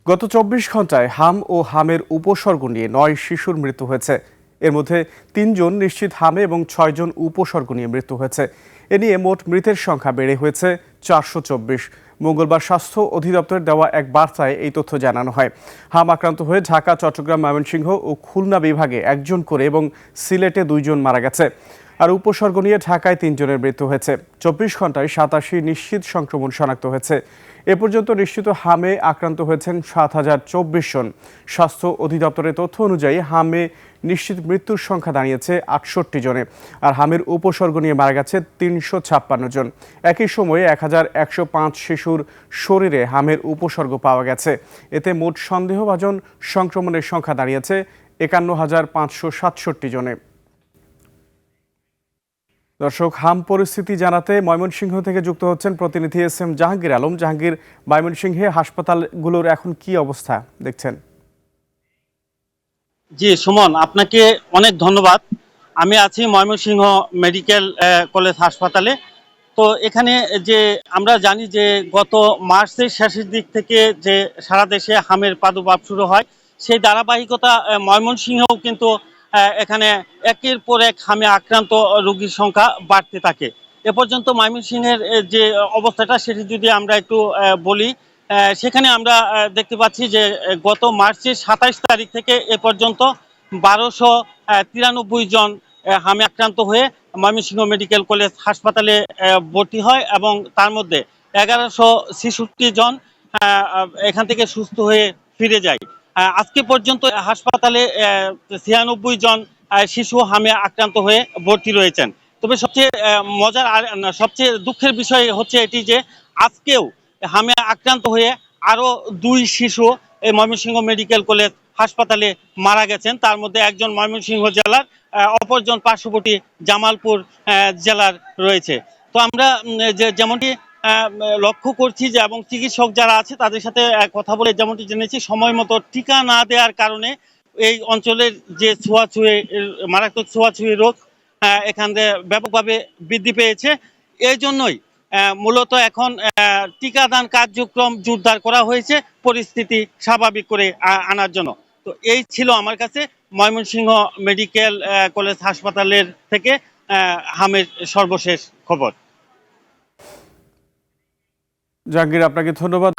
গত ২৪ ঘন্টায় হাম ও হামের উপসর্গ নিয়ে ৯ শিশুর মৃত্যু হয়েছে। এর মধ্যে ৩ জন নিশ্চিত হামে এবং ৬ জন উপসর্গ নিয়ে মৃত্যু হয়েছে। এ নিয়ে মোট মৃতের সংখ্যা বেড়ে হয়েছে ৪২৪। মঙ্গলবার স্বাস্থ্য অধিদপ্তরের দেওয়া এক বার্তায় এই তথ্য জানানো হয়। হাম আক্রান্ত হয়ে ঢাকা, চট্টগ্রাম, ময়মনসিংহ ও খুলনা বিভাগে ১ জন করে এবং সিলেটে ২ জন মারা গেছে। আর উপসর্গ নিয়ে ঢাকায় ৩ জনের মৃত্যু হয়েছে। ২৪ ঘন্টায় ৮৭ নিশ্চিত সংক্রমণ শনাক্ত হয়েছে। এ পর্যন্ত নিশ্চিত হামে আক্রান্ত হয়েছেন ৭,০২৪ জন। স্বাস্থ্য অধিদপ্তরের তথ্য অনুযায়ী হামে নিশ্চিত মৃত্যুর সংখ্যা দাঁড়িয়েছে ৬৮ জনে। আর হামের উপসর্গ নিয়ে মারা গেছে ৩৫৬ জন। একই সময়ে ১,১০৫ শিশুর শরীরে হামের উপসর্গ পাওয়া গেছে। এতে মোট সন্দেহভাজন সংক্রমণের সংখ্যা দাঁড়িয়েছে ৫১,৫৬৭ জনে। দর্শক, হাম পরিস্থিতি জানাতে ময়মনসিংহ থেকে যুক্ত হচ্ছেন প্রতিনিধি এস এম জাহাঙ্গীর আলম। জাহাঙ্গীর, ময়মনসিংহে হাসপাতালগুলোর এখন কি অবস্থা দেখছেন? জি সুমন, আপনাকে অনেক ধন্যবাদ। আমি আছি ময়মনসিংহ মেডিকেল কলেজ হাসপাতালে। তো এখানে যে আমরা জানি যে গত মার্চের শেষের দিক থেকে যে সারা দেশে হামের প্রাদুর্ভাব শুরু হয়, সেই ধারাবাহিকতা ময়মনসিংহেও কিন্তু এখানে একের পর এক হামে আক্রান্ত রোগীর সংখ্যা বাড়তে থাকে। এ পর্যন্ত ময়মনসিংহের যে অবস্থাটা সেটি যদি আমরা একটু বলি, সেখানে আমরা দেখতে পাচ্ছি যে গত মার্চের ২৭ তারিখ থেকে এ পর্যন্ত ১২৯৩ জন হামে আক্রান্ত হয়ে ময়মনসিংহ মেডিকেল কলেজ হাসপাতালে ভর্তি হয় এবং তার মধ্যে ১১৬৬ জন এখান থেকে সুস্থ হয়ে ফিরে যায়। আজকে পর্যন্ত হাসপাতালে ৯৬ জন শিশু হামে আক্রান্ত হয়ে ভর্তি রয়েছেন। তবে সবচেয়ে মজার আর সবচেয়ে দুঃখের বিষয় হচ্ছে এটি যে আজকেও হামে আক্রান্ত হয়ে আরো ২ শিশু এই ময়মনসিংহ মেডিকেল কলেজ হাসপাতালে মারা গেছেন। তার মধ্যে একজন ময়মনসিংহ জেলার, অপরজন পার্শ্ববর্তী জামালপুর জেলার রয়েছে। তো আমরা যেমনটি লক্ষ্য করছি যে এবং চিকিৎসক যারা আছে তাদের সাথে কথা বলে যেমনটি জেনেছি, সময় মতো টিকা না দেওয়ার কারণে এই অঞ্চলের যে ছোঁয়াছুঁয়ি মারাত্মক ছোঁয়াছুঁয়ি রোগ এখানে ব্যাপকভাবে বৃদ্ধি পেয়েছে। এই জন্যই মূলত এখন টিকাদান কার্যক্রম জোরদার করা হয়েছে পরিস্থিতি স্বাভাবিক করে আনার জন্য। তো এই ছিল আমার কাছে ময়মনসিংহ মেডিকেল কলেজ হাসপাতালের থেকে হামের সর্বশেষ খবর। জাহাঙ্গীর, আপনাকে ধন্যবাদ।